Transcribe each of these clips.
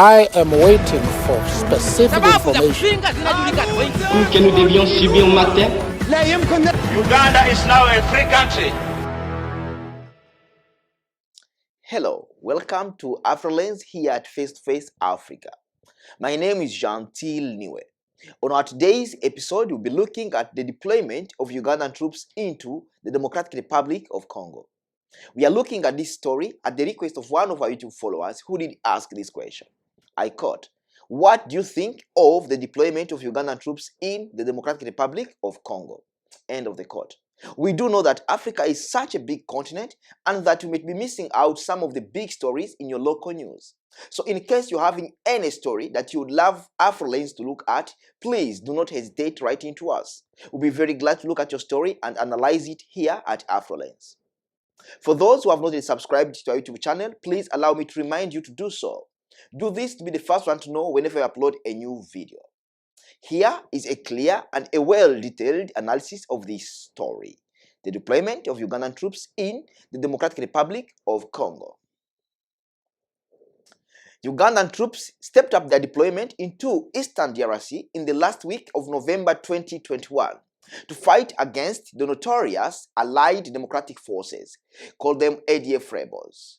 I am waiting for specific information. Que nous devions subir matin. Uganda is now a free country. Hello, welcome to Afro-Lens here at Face to Face Africa. My name is Gentil Niwe. On our today's episode, we'll be looking at the deployment of Ugandan troops into the Democratic Republic of Congo. We are looking at this story at the request of one of our YouTube followers who did ask this question. I quote, "What do you think of the deployment of Ugandan troops in the Democratic Republic of Congo?" End of the quote. We do know that Africa is such a big continent and that you may be missing out some of the big stories in your local news. So in case you're having any story that you would love Afro-Lens to look at, please do not hesitate writing to us. We'll be very glad to look at your story and analyze it here at Afro-Lens. For those who have not yet subscribed to our YouTube channel, please allow me to remind you to do so. Do this to be the first one to know whenever I upload a new video. Here is a clear and a well-detailed analysis of this story: the deployment of Ugandan troops in the Democratic Republic of Congo. Ugandan troops stepped up their deployment into eastern DRC in the last week of November 2021 to fight against the notorious Allied Democratic Forces, called them ADF rebels.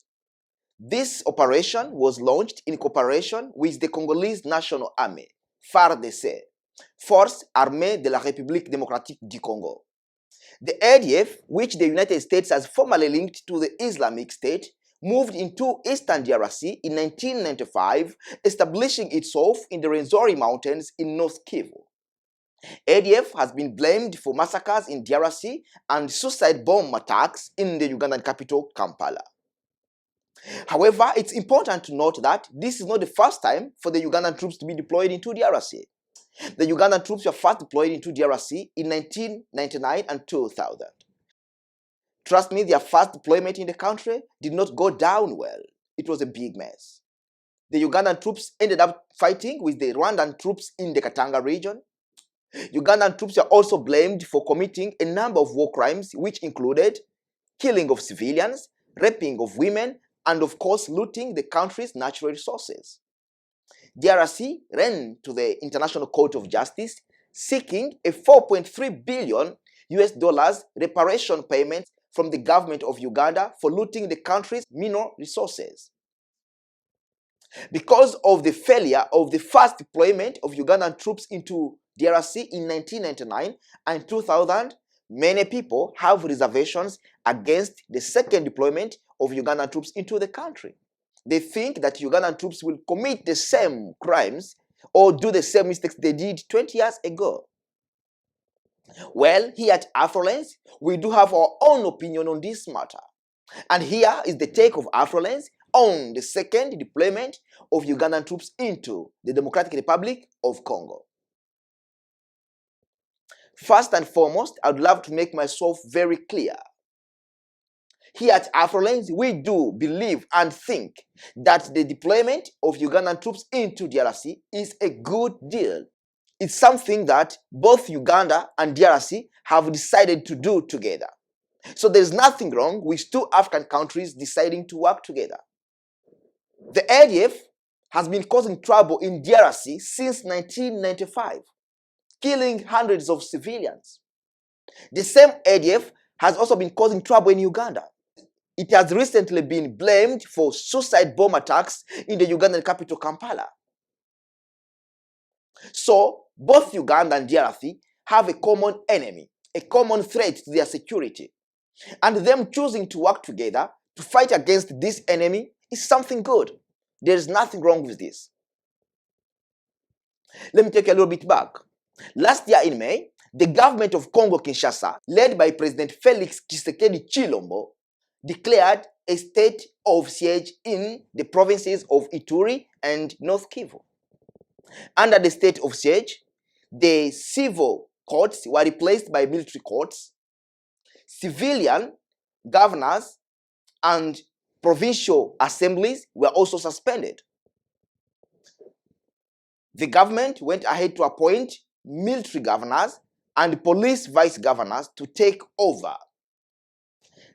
This operation was launched in cooperation with the Congolese National Army, FARDC, Force Armée de la République démocratique du Congo. The ADF, which the United States has formally linked to the Islamic State, moved into eastern DRC in 1995, establishing itself in the Rwenzori Mountains in North Kivu. ADF has been blamed for massacres in DRC and suicide bomb attacks in the Ugandan capital, Kampala. However, it's important to note that this is not the first time for the Ugandan troops to be deployed into DRC. The Ugandan troops were first deployed into DRC in 1999 and 2000. Trust me, their first deployment in the country did not go down well. It was a big mess. The Ugandan troops ended up fighting with the Rwandan troops in the Katanga region. Ugandan troops were also blamed for committing a number of war crimes, which included killing of civilians, raping of women, and of course looting the country's natural resources. DRC ran to the International Court of Justice seeking a $4.3 billion reparation payment from the government of Uganda for looting the country's mineral resources. Because of the failure of the first deployment of Ugandan troops into DRC in 1999 and 2000, many people have reservations against the second deployment of Ugandan troops into the country. They think that Ugandan troops will commit the same crimes or do the same mistakes they did 20 years ago. Well, here at Afro-Lens, we do have our own opinion on this matter. And here is the take of Afro-Lens on the second deployment of Ugandan troops into the Democratic Republic of Congo. First and foremost, I would love to make myself very clear. Here at Afro-Lens, we do believe and think that the deployment of Ugandan troops into DRC is a good deal. It's something that both Uganda and DRC have decided to do together. So there's nothing wrong with two African countries deciding to work together. The ADF has been causing trouble in DRC since 1995, killing hundreds of civilians. The same ADF has also been causing trouble in Uganda. It has recently been blamed for suicide bomb attacks in the Ugandan capital, Kampala. So, both Uganda and DRC have a common enemy, a common threat to their security. And them choosing to work together to fight against this enemy is something good. There is nothing wrong with this. Let me take a little bit back. Last year in May, the government of Congo Kinshasa, led by President Felix Tshisekedi Chilombo, declared a state of siege in the provinces of Ituri and North Kivu. Under the state of siege, the civil courts were replaced by military courts. Civilian governors and provincial assemblies were also suspended. The government went ahead to appoint military governors and police vice governors to take over.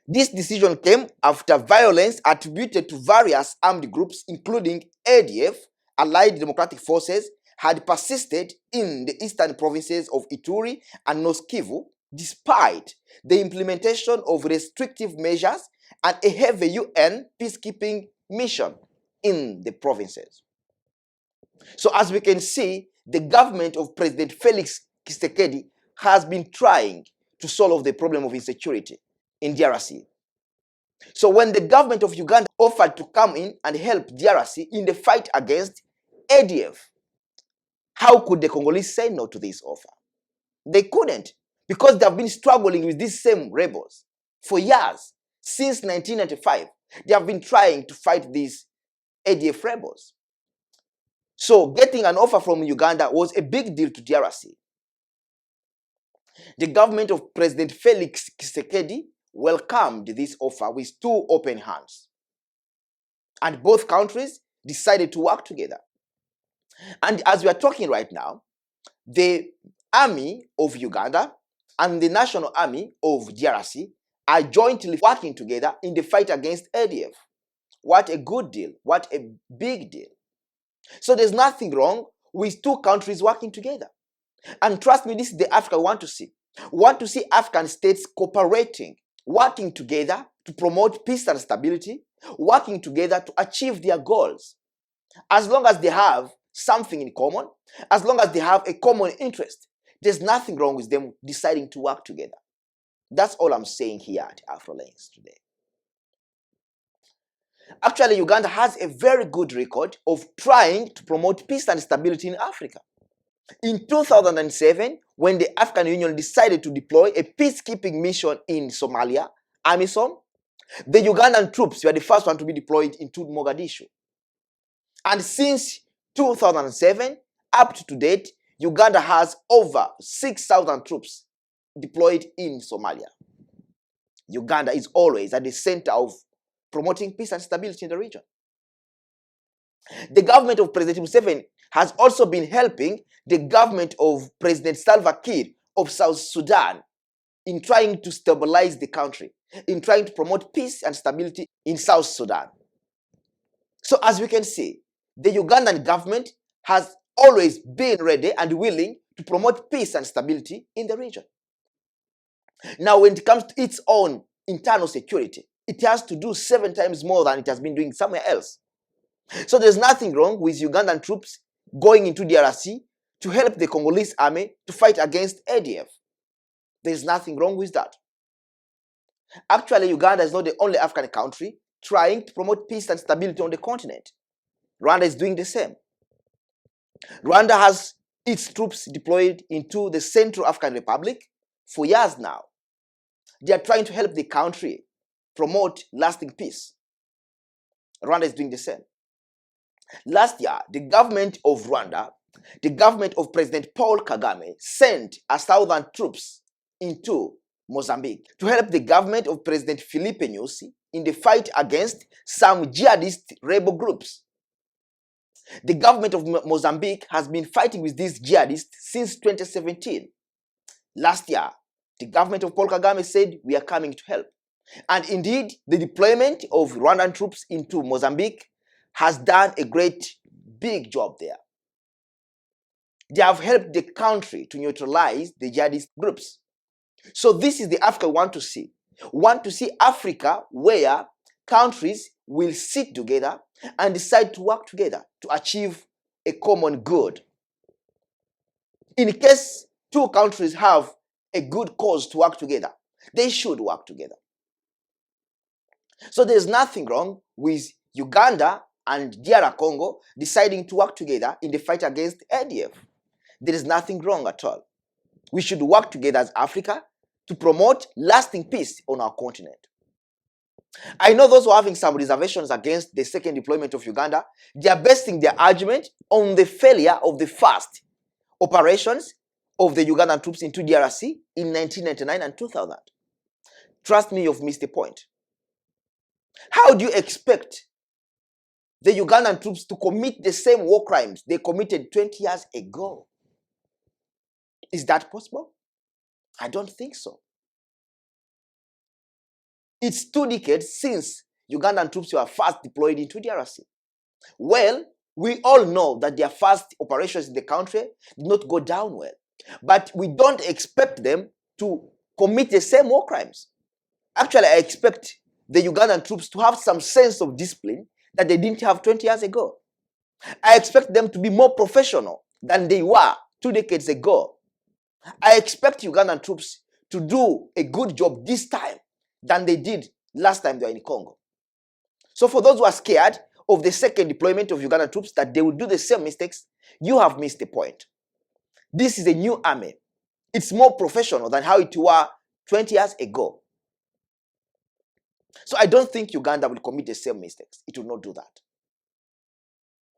This decision came after violence attributed to various armed groups, including ADF Allied Democratic Forces had persisted in the eastern provinces of Ituri and North Kivu despite the implementation of restrictive measures and a heavy UN peacekeeping mission in the provinces. So as we can see, the government of President Felix Tshisekedi has been trying to solve the problem of insecurity in DRC. So when the government of Uganda offered to come in and help DRC in the fight against ADF, how could the Congolese say no to this offer? They couldn't, because they have been struggling with these same rebels for years. Since 1995, they have been trying to fight these ADF rebels. So getting an offer from Uganda was a big deal to DRC. The government of President Felix Tshisekedi welcomed this offer with two open hands. And both countries decided to work together. And as we are talking right now, the army of Uganda and the National Army of DRC are jointly working together in the fight against ADF. What a good deal. What a big deal. So there's nothing wrong with two countries working together. And trust me, this is the Africa we want to see. We want to see African states cooperating, working together to promote peace and stability, working together to achieve their goals. As long as they have something in common, as long as they have a common interest, there's nothing wrong with them deciding to work together. That's all I'm saying here at Afro-Lens today. Actually, Uganda has a very good record of trying to promote peace and stability in Africa. In 2007, when the African Union decided to deploy a peacekeeping mission in Somalia, AMISOM, the Ugandan troops were the first one to be deployed into Mogadishu. And since 2007, up to date, Uganda has over 6,000 troops deployed in Somalia. Uganda is always at the center of promoting peace and stability in the region. The government of President Museveni has also been helping the government of President Salva Kiir of South Sudan in trying to stabilize the country, in trying to promote peace and stability in South Sudan. So as we can see, the Ugandan government has always been ready and willing to promote peace and stability in the region. Now, when it comes to its own internal security, it has to do 7 times more than it has been doing somewhere else. So there's nothing wrong with Ugandan troops going into DRC to help the Congolese army to fight against ADF. There's nothing wrong with that. Actually, Uganda is not the only African country trying to promote peace and stability on the continent. Rwanda is doing the same. Rwanda has its troops deployed into the Central African Republic for years now. They are trying to help the country promote lasting peace. Rwanda is doing the same. Last year, the government of Rwanda, the government of President Paul Kagame, sent 1,000 troops into Mozambique to help the government of President Filipe Nyusi in the fight against some jihadist rebel groups. The government of Mozambique has been fighting with these jihadists since 2017. Last year, the government of Paul Kagame said, we are coming to help. And indeed, the deployment of Rwandan troops into Mozambique has done a great, big job there. They have helped the country to neutralize the jihadist groups. So this is the Africa we want to see. We want to see Africa where countries will sit together and decide to work together to achieve a common good. In case two countries have a good cause to work together, they should work together. So there's nothing wrong with Uganda and DR Congo deciding to work together in the fight against ADF. There is nothing wrong at all. We should work together as Africa to promote lasting peace on our continent. I know those who are having some reservations against the second deployment of Uganda, they are basing their argument on the failure of the first operations of the Ugandan troops into DRC in 1999 and 2000. Trust me, you've missed the point. How do you expect the Ugandan troops to commit the same war crimes they committed 20 years ago? Is that possible? I don't think so. It's 2 decades since Ugandan troops were first deployed into DRC. Well, We all know that their first operations in the country did not go down well. But we don't expect them to commit the same war crimes. Actually, I expect the Ugandan troops to have some sense of discipline that they didn't have 20 years ago. I expect them to be more professional than they were 2 decades ago. I expect Ugandan troops to do a good job this time than they did last time they were in Congo. So for those who are scared of the second deployment of Ugandan troops, that they will do the same mistakes, you have missed the point. This is a new army. It's more professional than how it was 20 years ago. So I don't think Uganda will commit the same mistakes. It will not do that.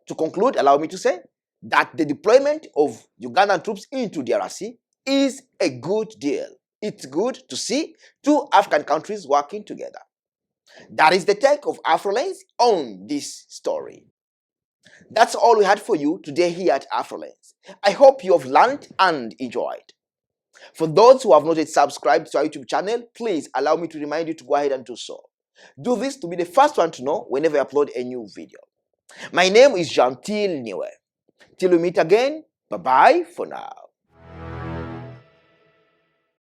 To conclude, allow me to say that the deployment of Ugandan troops into DRC is a good deal. It's good to see two African countries working together. That is the take of Afro-Lens on this story. That's all we had for you today here at Afro-Lens. I hope you have learned and enjoyed. For those who have not yet subscribed to our YouTube channel, please allow me to remind you to go ahead and do so. Do this to be the first one to know whenever I upload a new video. My name is Gentil Niwe. Till we meet again, bye-bye for now.